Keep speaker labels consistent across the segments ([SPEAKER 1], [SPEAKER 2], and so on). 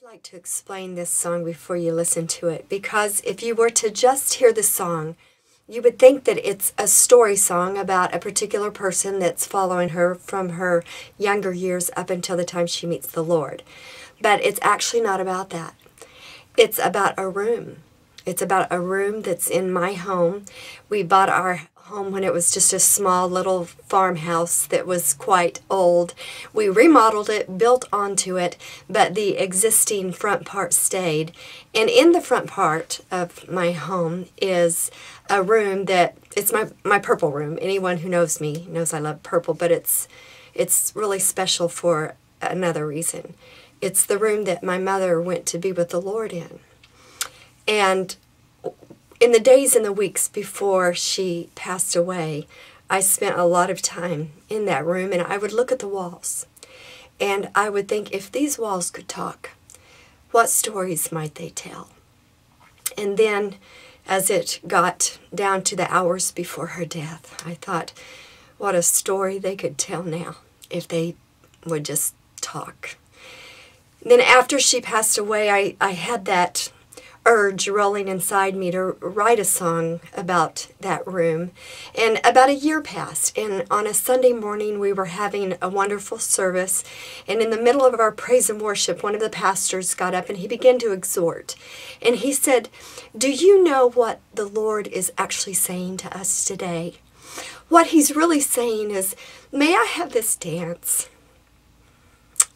[SPEAKER 1] like to explain this song before you listen to it, because if you were to just hear the song, you would think that it's a story song about a particular person that's following her from her younger years up until the time she meets the Lord. But it's actually not about that. It's about a room. It's about a room that's in my home. We bought our home when it was just a small little farmhouse that was quite old. We remodeled it, built onto it, but the existing front part stayed. And in the front part of my home is a room that, it's my purple room. Anyone who knows me knows I love purple, but it's really special for another reason. It's the room that my mother went to be with the Lord in. And in the days and the weeks before she passed away, I spent a lot of time in that room, and I would look at the walls. And I would think, if these walls could talk, what stories might they tell? And then, as it got down to the hours before her death, I thought, what a story they could tell now if they would just talk. Then after she passed away, I had that urge rolling inside me to write a song about that room. And about a year passed, and on a Sunday morning we were having a wonderful service, and in the middle of our praise and worship, one of the pastors got up and he began to exhort. And he said, "Do you know what the Lord is actually saying to us today? What he's really saying is, may I have this dance?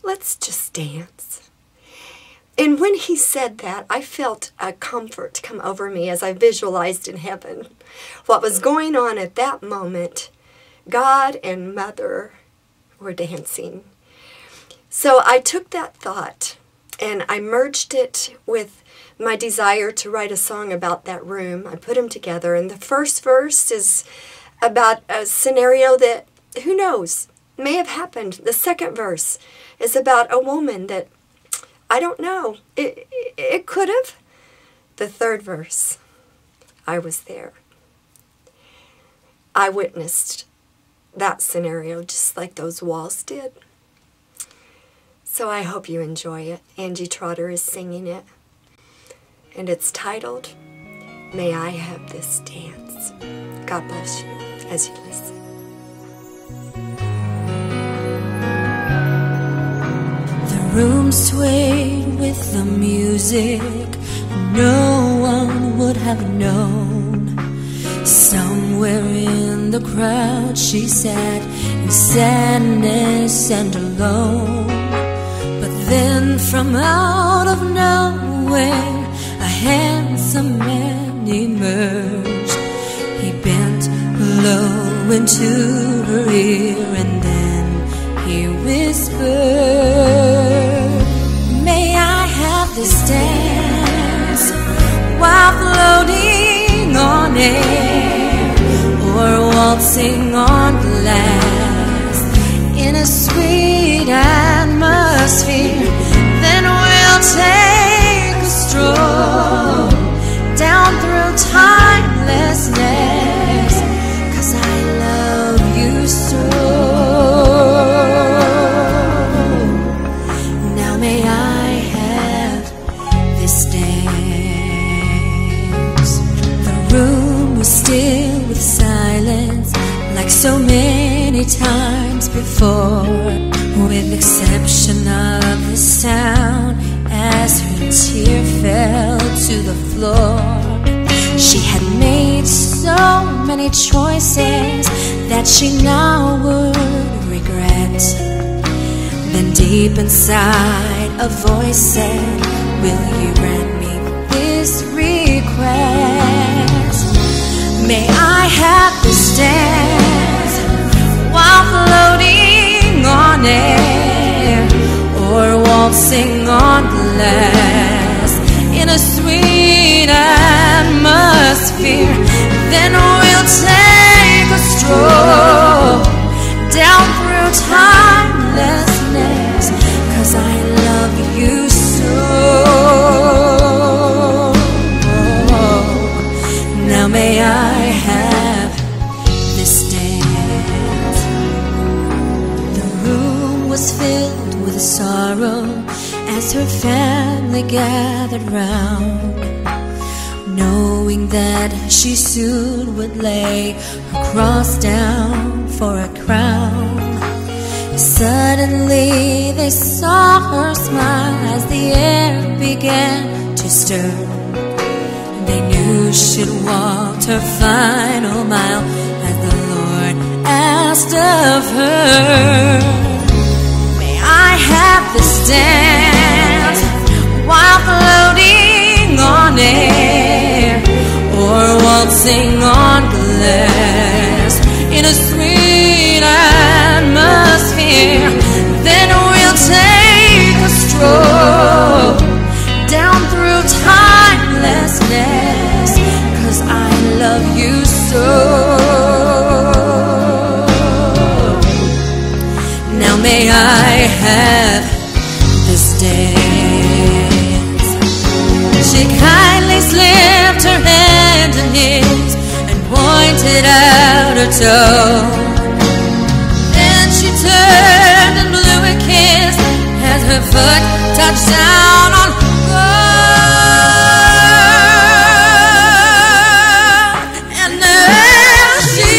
[SPEAKER 1] Let's just dance." And when he said that, I felt a comfort come over me as I visualized in heaven what was going on at that moment. God and Mother were dancing. So I took that thought and I merged it with my desire to write a song about that room. I put them together, and the first verse is about a scenario that, who knows, may have happened. The second verse is about a woman that, I don't know, it could have. The third verse, I was there. I witnessed that scenario just like those walls did. So I hope you enjoy it. Angee Trotter is singing it. And it's titled, May I Have This Dance. God bless you as you listen.
[SPEAKER 2] Room swayed with the music, no one would have known. Somewhere in the crowd she sat in sadness and alone. But then from out of nowhere a handsome man emerged. He bent low into her ear and then he whispered, "May I have this dance while floating on air, or waltzing on glass in a sweet atmosphere? Then we'll take a stroll down through timelessness, 'cause I love you so. Still with silence, like so many times before, with the exception of the sound as her tear fell to the floor. She had made so many choices that she now would regret. Then deep inside a voice said, "Will you grant me this request? May I have this dance while floating on air, or waltzing on glass in a sweet atmosphere? Then we'll take a stroll down through timelessness, 'cause I love you so. Now may I have this dance." The room was filled with sorrow as her family family gathered round, knowing that she soon would lay her cross down for a crown. Suddenly they saw her smile as the air began to stir. They knew she'd walked her final mile as the Lord asked of her, "May I have this dance while floating on air, or waltzing on glass in a sweet atmosphere? Then we'll take a stroll down through timelessness, 'cause I love you so. Now may I have this dance." She kindly slipped her hand in his and pointed out her toe. Then she turned and blew a kiss as her foot touched down on gold. And now she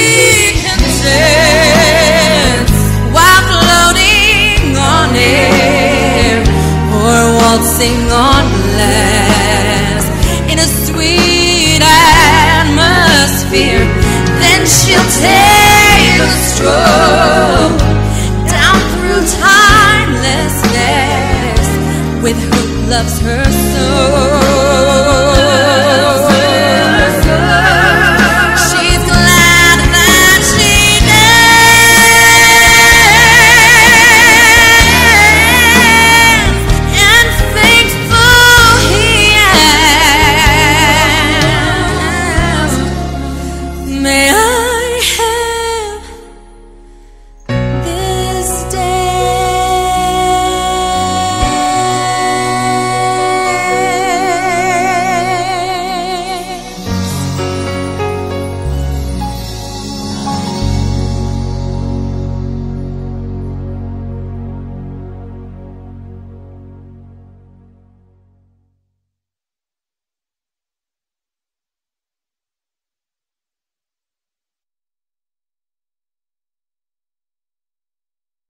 [SPEAKER 2] can dance while floating on air, or waltzing on glass in a sweet atmosphere. Then she'll take a stroll down through timelessness with who loves her so.